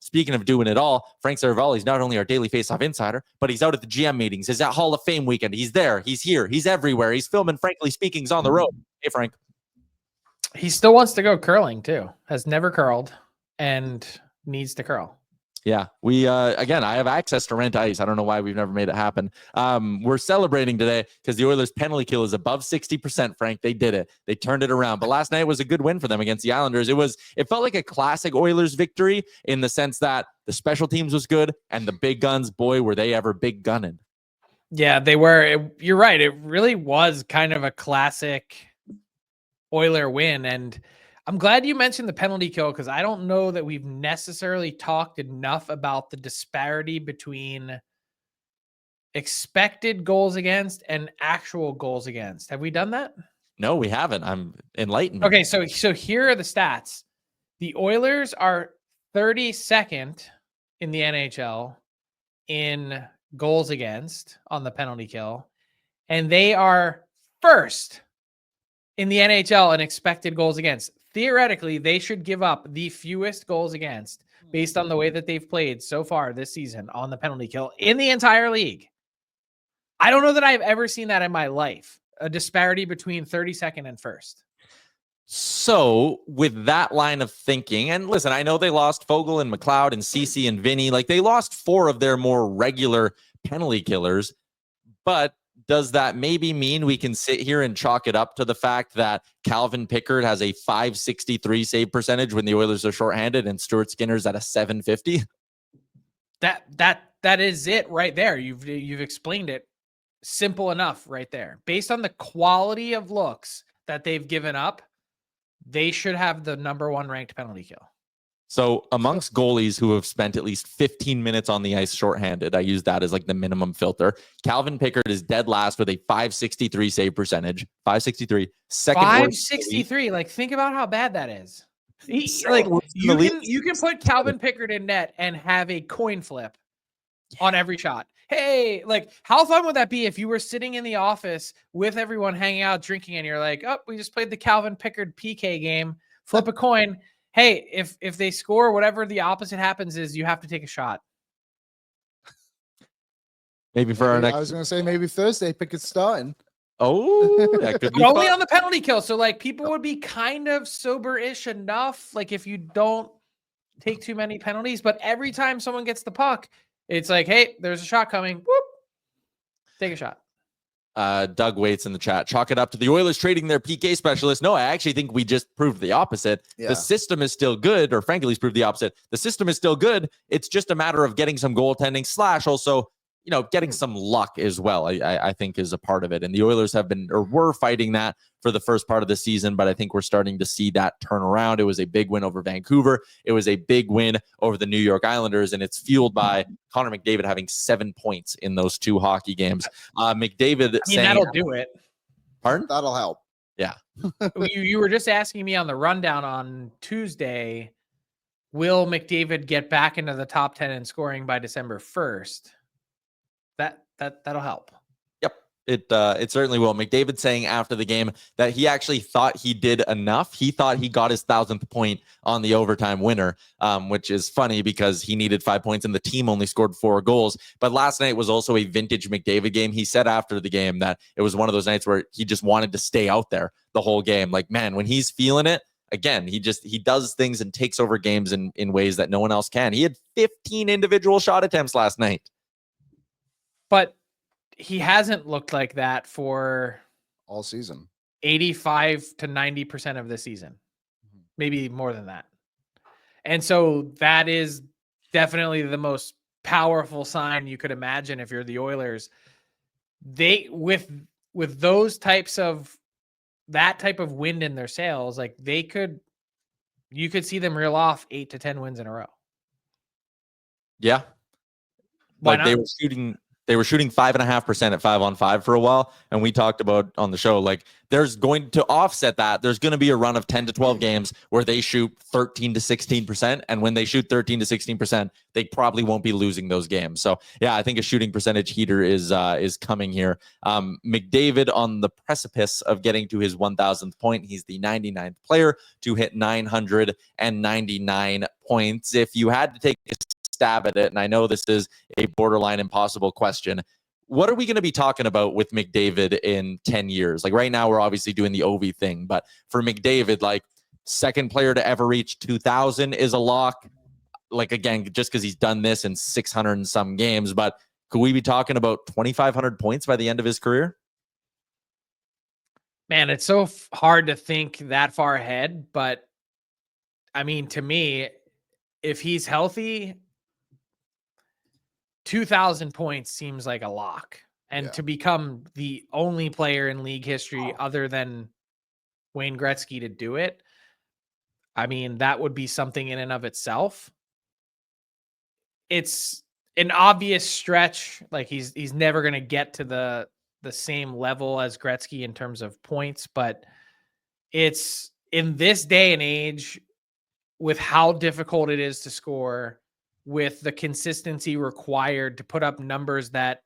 speaking of doing it all, Frank Seravalli is not only our daily faceoff insider, but he's out at the GM meetings. He's at Hall of Fame weekend. He's there. He's here. He's everywhere. He's filming Frankly Speaking's on the road. Hey, Frank. He still wants to go curling too. Has never curled and needs to curl. Yeah, we again, I have access to rent ice. I don't know why we've never made it happen. We're celebrating today because the Oilers' penalty kill is above 60%, Frank. They did it. They turned it around. But last night was a good win for them against the Islanders. It felt like a classic Oilers victory in the sense that the special teams was good and the big guns, boy, were they ever big gunning. Yeah, they were. You're right. It really was kind of a classic Oiler win. And I'm glad you mentioned the penalty kill because I don't know that we've necessarily talked enough about the disparity between expected goals against and actual goals against. Have we done that? No, we haven't. I'm enlightened. Okay, so here are the stats. The Oilers are 32nd in the NHL in goals against on the penalty kill, and they are first in the NHL in expected goals against. Theoretically, they should give up the fewest goals against based on the way that they've played so far this season on the penalty kill in the entire league. I don't know that I've ever seen that in my life, a disparity between 32nd and first. So with that line of thinking, and listen, I know they lost Fogle and McLeod and Ceci and Vinny. Like they lost 4 of their more regular penalty killers, but does that maybe mean we can sit here and chalk it up to the fact that Calvin Pickard has a .563 save percentage when the Oilers are shorthanded and Stuart Skinner's at a .750? That is it right there. You've explained it simple enough right there. Based on the quality of looks that they've given up, they should have the number 1 ranked penalty kill. So amongst goalies who have spent at least 15 minutes on the ice shorthanded, I use that as like the minimum filter. Calvin Pickard is dead last with a .563 save percentage. .563. Second .563. Like think about how bad that is. You can put Calvin Pickard in net and have a coin flip on every shot. Hey, like how fun would that be if you were sitting in the office with everyone hanging out drinking and you're like, oh, we just played the Calvin Pickard PK game, flip a coin. Hey, if they score, whatever the opposite happens is you have to take a shot. Maybe our next. I was going to say maybe Thursday Pickett's starting. Oh, that could be only on the penalty kill. So like people would be kind of sober-ish enough. Like if you don't take too many penalties, but every time someone gets the puck, it's like, hey, there's a shot coming. Whoop, take a shot. Doug Waits in the chat. Chalk it up to the Oilers trading their PK specialist. No, I actually think we just proved the opposite. Yeah. The system is still good, or frankly, he's proved the opposite. The system is still good. It's just a matter of getting some goaltending / also, getting some luck as well, I think is a part of it. And the Oilers have been, or were fighting that for the first part of the season, but I think we're starting to see that turn around. It was a big win over Vancouver. It was a big win over the New York Islanders, and it's fueled by Connor McDavid having 7 points in those 2 hockey games. McDavid saying, that'll do it. Pardon? That'll help. Yeah. you were just asking me on the rundown on Tuesday, will McDavid get back into the top 10 in scoring by December 1st? That'll help. Yep. It certainly will. McDavid saying after the game that he actually thought he did enough. He thought he got his 1,000th point on the overtime winner, which is funny because he needed 5 points and the team only scored 4 goals. But last night was also a vintage McDavid game. He said after the game that it was one of those nights where he just wanted to stay out there the whole game. Like, man, when he's feeling it, again, he does things and takes over games in ways that no one else can. He had 15 individual shot attempts last night. But he hasn't looked like that for all season. 85 to 90% of the season. Maybe more than that. And so that is definitely the most powerful sign you could imagine if you're the Oilers. They with those types of that type of wind in their sails, like you could see them reel off 8 to 10 wins in a row. Yeah. Why like not? they were shooting They were shooting 5.5% at 5-on-5 for a while. And we talked about on the show, like there's going to offset that. There's going to be a run of 10 to 12 games where they shoot 13 to 16%. And when they shoot 13 to 16%, they probably won't be losing those games. So yeah, I think a shooting percentage heater is coming here. McDavid on the precipice of getting to his 1,000th point. He's the 99th player to hit 999 points. If you had to take a stab at it, and I know this is a borderline impossible question, what are we going to be talking about with McDavid in 10 years? Like right now, we're obviously doing the Ovi thing, but for McDavid, like second player to ever reach 2,000 is a lock. Like again, just because he's done this in 600 and some games, but could we be talking about 2,500 points by the end of his career? Man, it's so hard to think that far ahead, but I mean, to me, if he's healthy, 2,000 points seems like a lock. And to become the only player in league history other than Wayne Gretzky to do it, I mean, that would be something in and of itself. It's an obvious stretch. Like he's never going to get to the same level as Gretzky in terms of points, but it's in this day and age with how difficult it is to score, with the consistency required to put up numbers that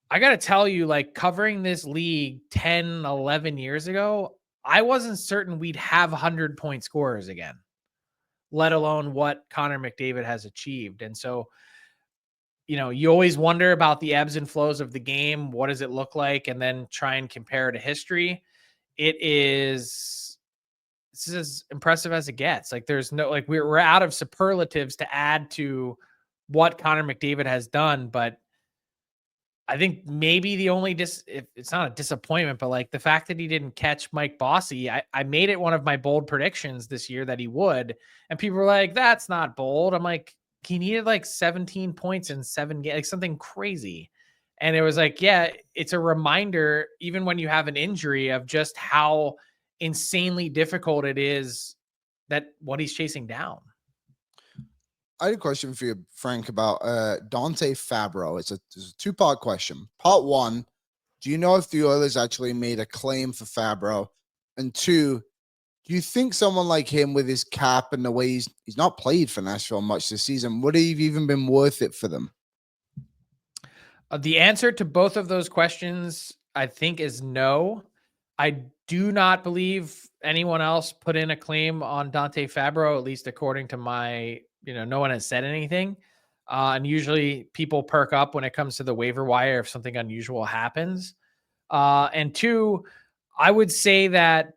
I got to tell you, like covering this league 10, 11 years ago, I wasn't certain we'd have 100-point scorers again, let alone what Connor McDavid has achieved. And so, you know, you always wonder about the ebbs and flows of the game. What does it look like? And then try and compare to history. It's as impressive as it gets. Like there's no, like we're out of superlatives to add to what Connor McDavid has done. But I think maybe the only if it's not a disappointment, but like the fact that he didn't catch Mike Bossy, I made it one of my bold predictions this year that he would. And people were like, that's not bold. I'm like, he needed like 17 points in 7 games, like something crazy. And it was like, yeah, it's a reminder, even when you have an injury, of just how insanely difficult it is that what he's chasing down. I had a question for you, Frank, about Dante Fabro. It's a two-part question. Part one, do you know if the Oilers actually made a claim for Fabro? And two, do you think someone like him with his cap and the way he's not played for Nashville much this season, would he have even been worth it for them? The answer to both of those questions, I think, is no. I do not believe anyone else put in a claim on Dante Fabro, at least according to my, no one has said anything. And usually people perk up when it comes to the waiver wire if something unusual happens. And two, I would say that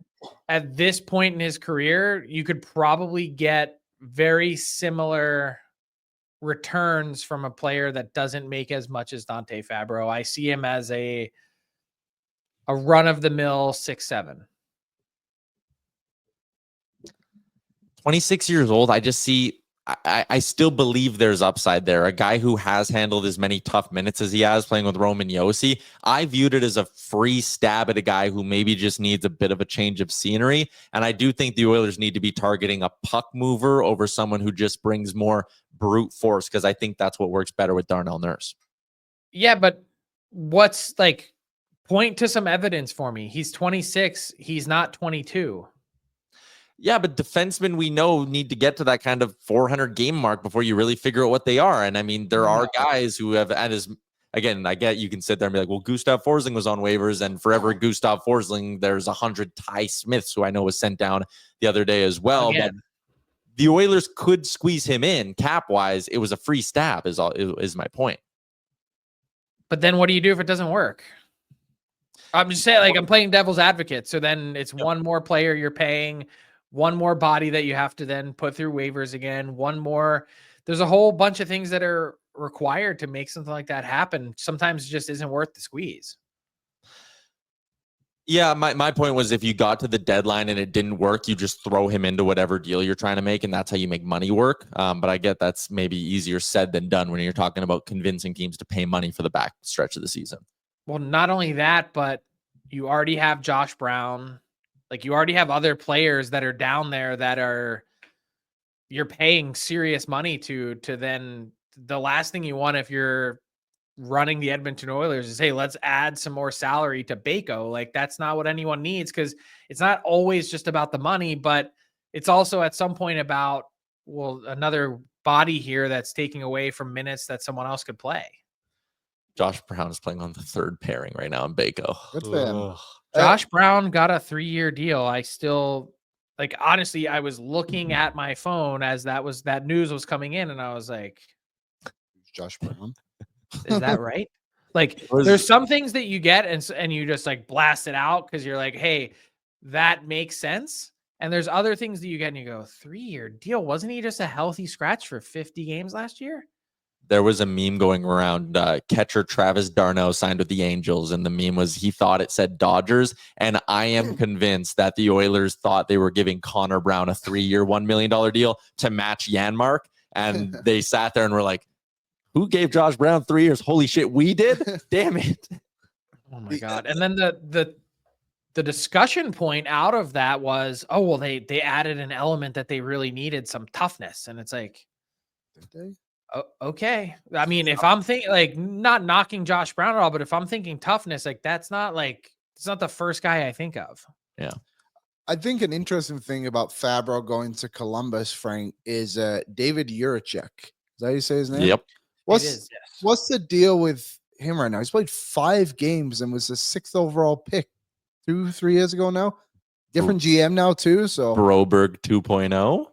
at this point in his career, you could probably get very similar returns from a player that doesn't make as much as Dante Fabro. I see him as a run-of-the-mill 6'7". 26 years old. I just see, I still believe there's upside there. A guy who has handled as many tough minutes as he has playing with Roman Josi. I viewed it as a free stab at a guy who maybe just needs a bit of a change of scenery. And I do think the Oilers need to be targeting a puck mover over someone who just brings more brute force, because I think that's what works better with Darnell Nurse. Yeah, but what's like, point to some evidence for me. He's 26. He's not 22. Yeah, but defensemen, we know, need to get to that kind of 400 game mark before you really figure out what they are. And I mean, there are guys who have, and as again, I get you can sit there and be like, well, Gustav Forsling was on waivers, and for every Gustav Forsling, there's 100 Ty Smiths who I know was sent down the other day as well. Again. But the Oilers could squeeze him in cap wise. It was a free stab is my point. But then what do you do if it doesn't work? I'm just saying, like, I'm playing devil's advocate. So then it's one more player you're paying, one more body that you have to then put through waivers again, one more. There's a whole bunch of things that are required to make something like that happen. Sometimes it just isn't worth the squeeze. Yeah, my point was, if you got to the deadline and it didn't work, you just throw him into whatever deal you're trying to make, and that's how you make money work. But I get that's maybe easier said than done when you're talking about convincing teams to pay money for the back stretch of the season. Well, not only that, but you already have Josh Brown. Like, you already have other players that are down there that you're paying serious money to then. The last thing you want if you're running the Edmonton Oilers is, hey, let's add some more salary to Bako. Like, that's not what anyone needs, because it's not always just about the money, but it's also at some point about, well, another body here that's taking away from minutes that someone else could play. Josh Brown is playing on the third pairing right now in Bako. Good for him. Josh Brown got a 3-year deal. I still, like, honestly, I was looking at my phone as that news was coming in, and I was like, Josh Brown. is that right? Like, there's some things that you get and you just like blast it out because you're like, hey, that makes sense. And there's other things that you get and you go, 3-year deal. Wasn't he just a healthy scratch for 50 games last year? There was a meme going around, catcher Travis d'Arnaud signed with the Angels, and the meme was he thought it said Dodgers, and I am convinced that the Oilers thought they were giving Connor Brown a 3-year, $1 million deal to match Janmark, and they sat there and were like, who gave Josh Brown 3 years? Holy shit, we did? Damn it. Oh my God. And then the discussion point out of that was, oh, well, they added an element that they really needed, some toughness. And it's like, Did they? Oh, okay. I mean, if I'm thinking, like, not knocking Josh Brown at all, but if I'm thinking toughness, like, it's not the first guy I think of. Yeah. I think an interesting thing about Fabro going to Columbus, Frank, is David Juracek. Is that how you say his name? Yep. What's the deal with him right now? He's played 5 games and was the 6th overall pick 2-3 years ago now. Different GM now too. So Broberg 2.0.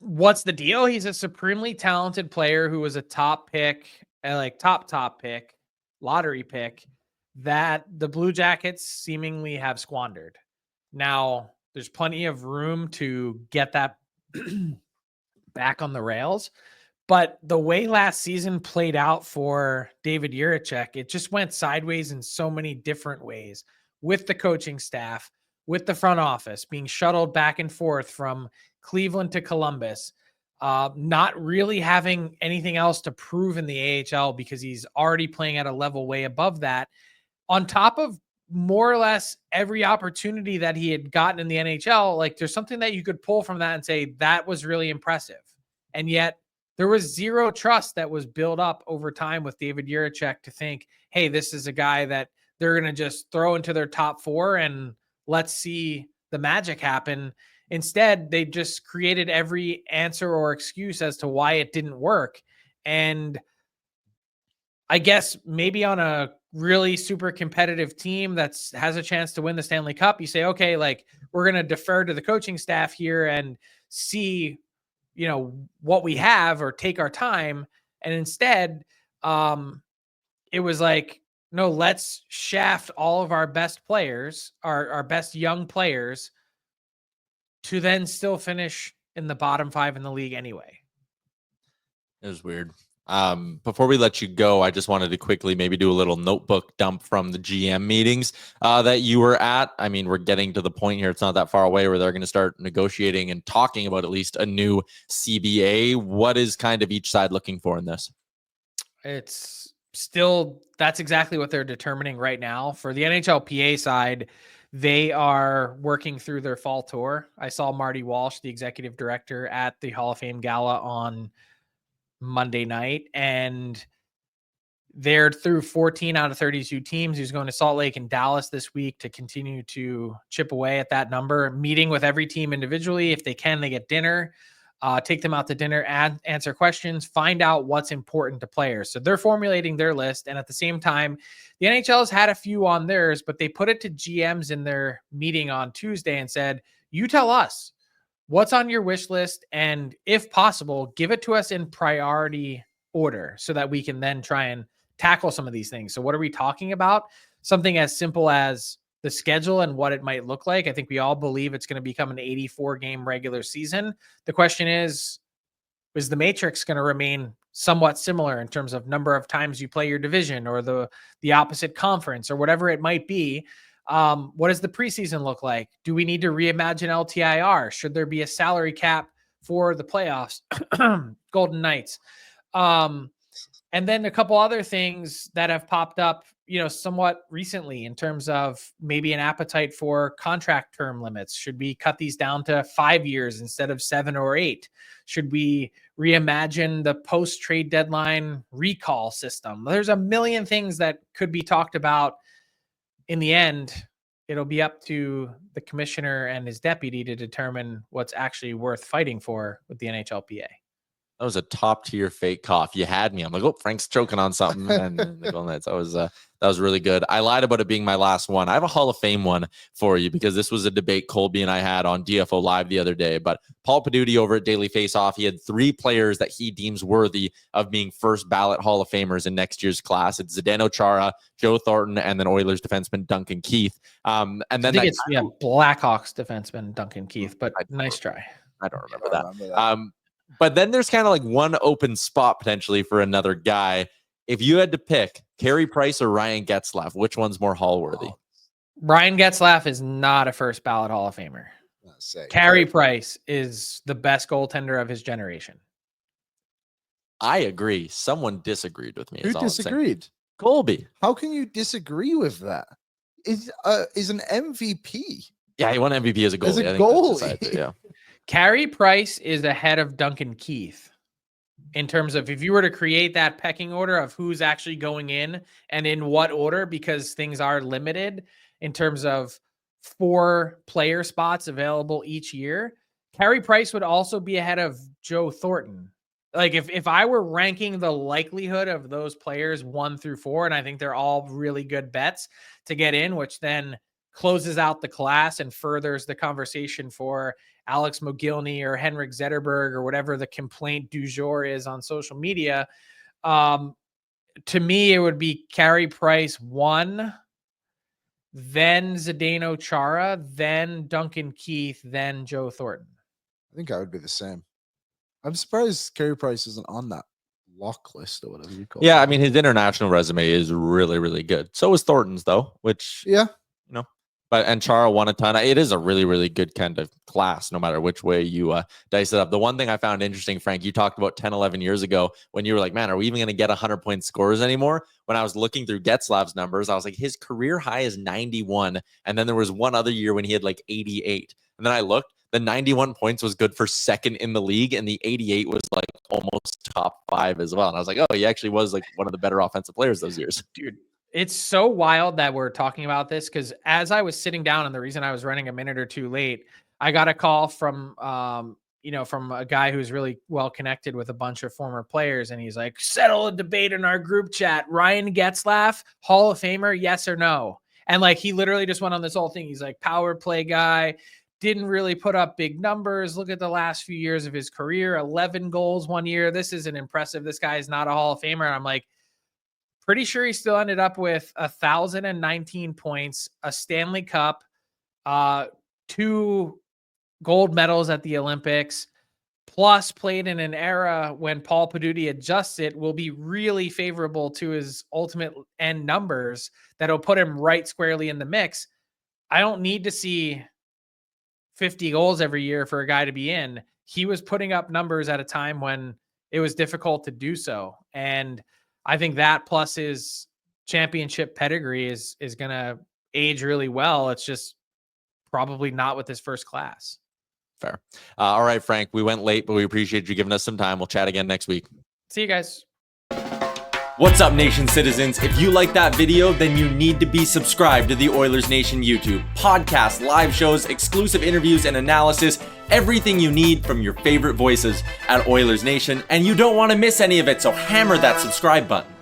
What's the deal? He's a supremely talented player who was a top pick, top pick, lottery pick that the Blue Jackets seemingly have squandered. Now, there's plenty of room to get that back on the rails, but the way last season played out for David Juracek, it just went sideways in so many different ways, with the coaching staff, with the front office being shuttled back and forth from Cleveland to Columbus, not really having anything else to prove in the AHL because he's already playing at a level way above that, on top of more or less every opportunity that he had gotten in the NHL. Like, there's something that you could pull from that and say that was really impressive. And yet there was zero trust that was built up over time with David Juracek to think, hey, this is a guy that they're going to just throw into their top 4 and let's see the magic happen. Instead, they just created every answer or excuse as to why it didn't work. And I guess maybe on a really super competitive team that has a chance to win the Stanley Cup, you say, okay, like, we're going to defer to the coaching staff here and see, what we have, or take our time. And instead, it was like, no, let's shaft all of our best players, our best young players, to then still finish in the bottom 5 in the league anyway. It was weird. Before we let you go, I just wanted to quickly maybe do a little notebook dump from the GM meetings that you were at. I mean, we're getting to the point here. It's not that far away where they're going to start negotiating and talking about at least a new CBA. What is kind of each side looking for in this? It's still, that's exactly what they're determining right now. For the NHLPA side, they are working through their fall tour. I saw Marty Walsh, the executive director, at the Hall of Fame Gala on Monday night, and they're through 14 out of 32 teams. He's going to Salt Lake and Dallas this week to continue to chip away at that number, meeting with every team individually. If they can, they get dinner, take them out to dinner, answer questions, find out what's important to players. So they're formulating their list. And at the same time, the NHL has had a few on theirs, but they put it to GMs in their meeting on Tuesday and said, you tell us what's on your wish list, and if possible, give it to us in priority order so that we can then try and tackle some of these things. So what are we talking about? Something as simple as the schedule and what it might look like. I think we all believe it's going to become an 84-game regular season. The question is the matrix going to remain somewhat similar in terms of number of times you play your division or the opposite conference or whatever it might be? What does the preseason look like? Do we need to reimagine LTIR? Should there be a salary cap for the playoffs? Golden Knights. And then a couple other things that have popped up somewhat recently in terms of maybe an appetite for contract term limits. Should we cut these down to 5 years instead of 7 or 8? Should we reimagine the post-trade deadline recall system? There's a million things that could be talked about. In the end, it'll be up to the commissioner and his deputy to determine what's actually worth fighting for with the NHLPA. That was a top tier fake cough. You had me. I'm like, oh, Frank's choking on something. And the Golden Knights. That was really good. I lied about it being my last one. I have a Hall of Fame one for you because this was a debate Colby and I had on DFO Live the other day. But Paul Paduti over at Daily Faceoff, he had 3 players that he deems worthy of being first ballot Hall of Famers in next year's class. It's Zdeno Chara, Joe Thornton, and then Oilers defenseman Duncan Keith. And then I think it's Blackhawks defenseman Duncan Keith, but nice try. I don't remember that. But then there's kind of like one open spot potentially for another guy. If you had to pick Carey Price or Ryan Getzlaf, which one's more Hall worthy? Ryan Getzlaf is not a first ballot Hall of Famer. Carey Price is the best goaltender of his generation. I agree. Someone disagreed with me. Who disagreed? Colby. How can you disagree with that? Is an MVP. Yeah, he won MVP as a goalie. As a goalie. Yeah. Carey Price is ahead of Duncan Keith in terms of if you were to create that pecking order of who's actually going in and in what order, because things are limited in terms of 4 player spots available each year. Carey Price would also be ahead of Joe Thornton. Like if I were ranking the likelihood of those players 1 through 4, and I think they're all really good bets to get in, which then closes out the class and furthers the conversation for Alex Mogilny or Henrik Zetterberg or whatever the complaint du jour is on social media. To me, it would be Carey Price 1, then Zdeno Chara, then Duncan Keith, then Joe Thornton. I think I would be the same. I'm surprised Carey Price isn't on that lock list or whatever you call it. Yeah, I mean, his international resume is really, really good. So is Thornton's, though, which, and Chara won a ton. It is a really, really good kind of class, no matter which way you dice it up. The one thing I found interesting, Frank, you talked about 10, 11 years ago when you were like, man, are we even going to get 100-point scorers anymore? When I was looking through Getzlaf's numbers, I was like, his career high is 91. And then there was one other year when he had like 88. And then I looked, the 91 points was good for second in the league. And the 88 was like almost top 5 as well. And I was like, oh, he actually was like one of the better offensive players those years. Dude. It's so wild that we're talking about this because as I was sitting down, and the reason I was running a minute or two late, I got a call from, from a guy who's really well connected with a bunch of former players. And he's like, settle a debate in our group chat. Ryan Getzlaf, Hall of Famer, yes or no? And like, he literally just went on this whole thing. He's like, power play guy, didn't really put up big numbers. Look at the last few years of his career, 11 goals one year. This isn't impressive. This guy is not a Hall of Famer. And I'm like, pretty sure he still ended up with 1,019 points, a Stanley Cup, 2 gold medals at the Olympics, plus played in an era when Paul Paduti adjusts it will be really favorable to his ultimate end numbers that'll put him right squarely in the mix. I don't need to see 50 goals every year for a guy to be in. He was putting up numbers at a time when it was difficult to do so. And I think that plus his championship pedigree is going to age really well. It's just probably not with his first class. Fair. All right, Frank, we went late, but we appreciate you giving us some time. We'll chat again next week. See you guys. What's up, Nation citizens? If you like that video, then you need to be subscribed to the Oilers Nation YouTube. Podcasts, live shows, exclusive interviews, and analysis. Everything you need from your favorite voices at Oilers Nation. And you don't want to miss any of it, so hammer that subscribe button.